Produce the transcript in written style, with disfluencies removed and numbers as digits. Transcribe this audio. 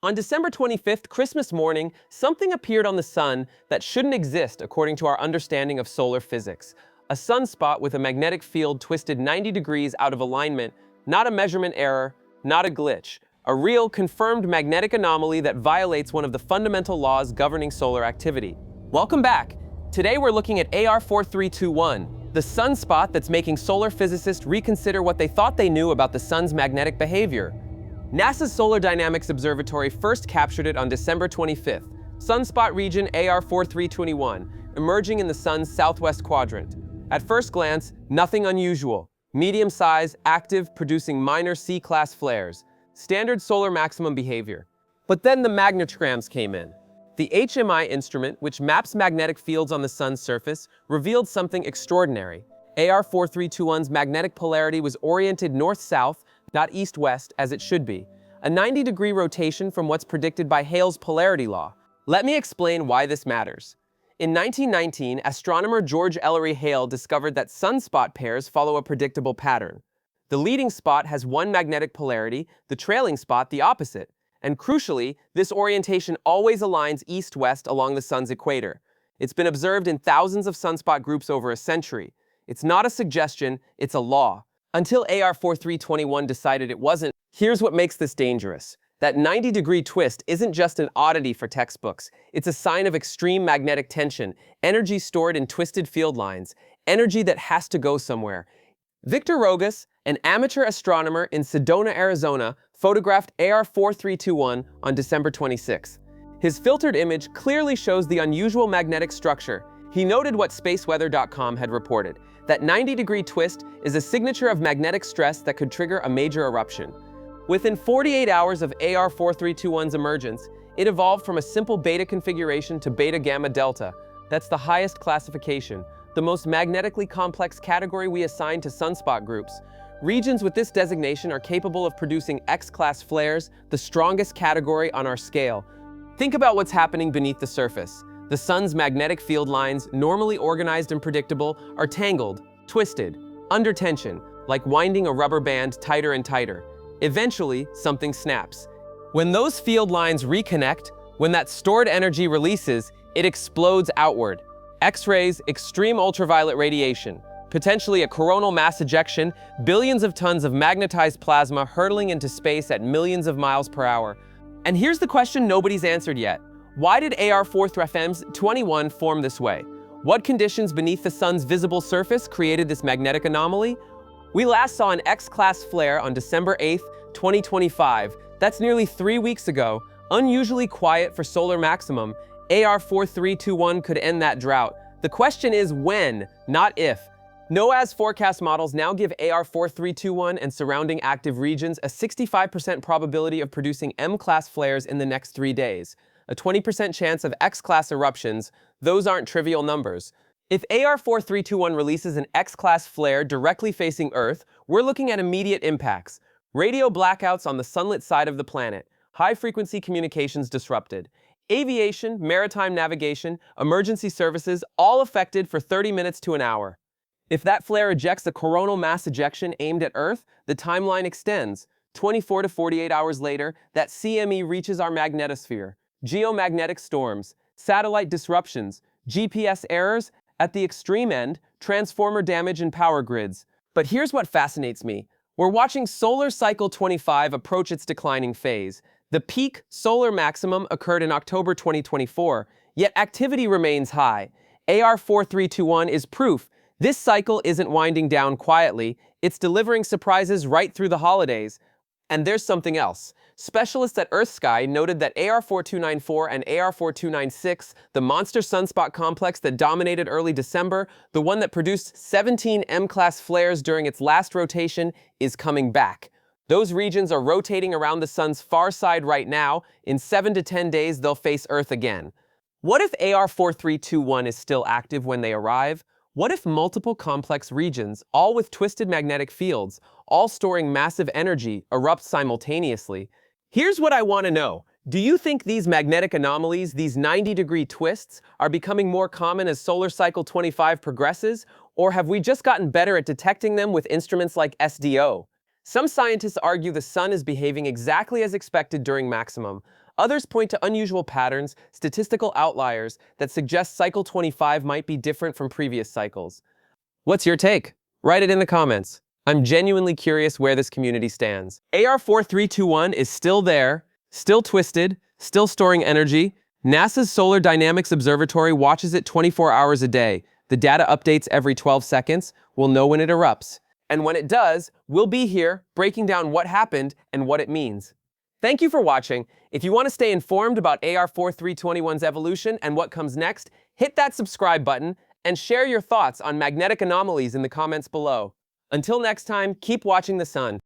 On December 25th, Christmas morning, something appeared on the sun that shouldn't exist according to our understanding of solar physics. A sunspot with a magnetic field twisted 90 degrees out of alignment, not a measurement error, not a glitch. A real, confirmed magnetic anomaly that violates one of the fundamental laws governing solar activity. Welcome back! Today we're looking at AR4321, the sunspot that's making solar physicists reconsider what they thought they knew about the sun's magnetic behavior. NASA's Solar Dynamics Observatory first captured it on December 25th, sunspot region AR4321, emerging in the sun's southwest quadrant. At first glance, nothing unusual. Medium size, active, producing minor C-class flares. Standard solar maximum behavior. But then the magnetograms came in. The HMI instrument, which maps magnetic fields on the sun's surface, revealed something extraordinary. AR4321's magnetic polarity was oriented north-south, not east-west, as it should be. A 90-degree rotation from what's predicted by Hale's polarity law. Let me explain why this matters. In 1919, astronomer George Ellery Hale discovered that sunspot pairs follow a predictable pattern. The leading spot has one magnetic polarity, the trailing spot the opposite. And crucially, this orientation always aligns east-west along the sun's equator. It's been observed in thousands of sunspot groups over a century. It's not a suggestion, it's a law. Until AR4321 decided it wasn't. Here's what makes this dangerous. That 90-degree twist isn't just an oddity for textbooks. It's a sign of extreme magnetic tension, energy stored in twisted field lines, energy that has to go somewhere. Victor Rogas, an amateur astronomer in Sedona, Arizona, photographed AR4321 on December 26. His filtered image clearly shows the unusual magnetic structure. He noted what spaceweather.com had reported, that 90-degree twist is a signature of magnetic stress that could trigger a major eruption. Within 48 hours of AR4321's emergence, it evolved from a simple beta configuration to beta gamma delta. That's the highest classification, the most magnetically complex category we assign to sunspot groups. Regions with this designation are capable of producing X-class flares, the strongest category on our scale. Think about what's happening beneath the surface. The sun's magnetic field lines, normally organized and predictable, are tangled, twisted, under tension, like winding a rubber band tighter and tighter. Eventually, something snaps. When those field lines reconnect, when that stored energy releases, it explodes outward. X-rays, extreme ultraviolet radiation, potentially a coronal mass ejection, billions of tons of magnetized plasma hurtling into space at millions of miles per hour. And here's the question nobody's answered yet. Why did AR4321 form this way? What conditions beneath the sun's visible surface created this magnetic anomaly? We last saw an X-class flare on December 8th, 2025. That's nearly 3 weeks ago. Unusually quiet for solar maximum. AR4321 could end that drought. The question is when, not if. NOAA's forecast models now give AR4321 and surrounding active regions a 65% probability of producing M-class flares in the next 3 days. A 20% chance of X-class eruptions. Those aren't trivial numbers. If AR4321 releases an X-class flare directly facing Earth, we're looking at immediate impacts. Radio blackouts on the sunlit side of the planet, high-frequency communications disrupted, aviation, maritime navigation, emergency services, all affected for 30 minutes to an hour. If that flare ejects a coronal mass ejection aimed at Earth, the timeline extends. 24 to 48 hours later, that CME reaches our magnetosphere. Geomagnetic storms, satellite disruptions, GPS errors, at the extreme end, transformer damage and power grids. But here's what fascinates me. We're watching solar cycle 25 approach its declining phase. The peak solar maximum occurred in October 2024, yet activity remains high. AR4321 is proof. This cycle isn't winding down quietly, it's delivering surprises right through the holidays. And there's something else. Specialists at EarthSky noted that AR4294 and AR4296, the monster sunspot complex that dominated early December, the one that produced 17 M-class flares during its last rotation, is coming back. Those regions are rotating around the sun's far side right now. In 7 to 10 days, they'll face Earth again. What if AR4321 is still active when they arrive? What if multiple complex regions, all with twisted magnetic fields, all storing massive energy, erupt simultaneously? Here's what I want to know. Do you think these magnetic anomalies, these 90-degree twists, are becoming more common as solar cycle 25 progresses? Or have we just gotten better at detecting them with instruments like SDO? Some scientists argue the sun is behaving exactly as expected during maximum. Others point to unusual patterns, statistical outliers, that suggest cycle 25 might be different from previous cycles. What's your take? Write it in the comments. I'm genuinely curious where this community stands. AR4321 is still there, still twisted, still storing energy. NASA's Solar Dynamics Observatory watches it 24 hours a day. The data updates every 12 seconds. We'll know when it erupts. And when it does, we'll be here breaking down what happened and what it means. Thank you for watching. If you want to stay informed about AR4321's evolution and what comes next, hit that subscribe button and share your thoughts on magnetic anomalies in the comments below. Until next time, keep watching the sun.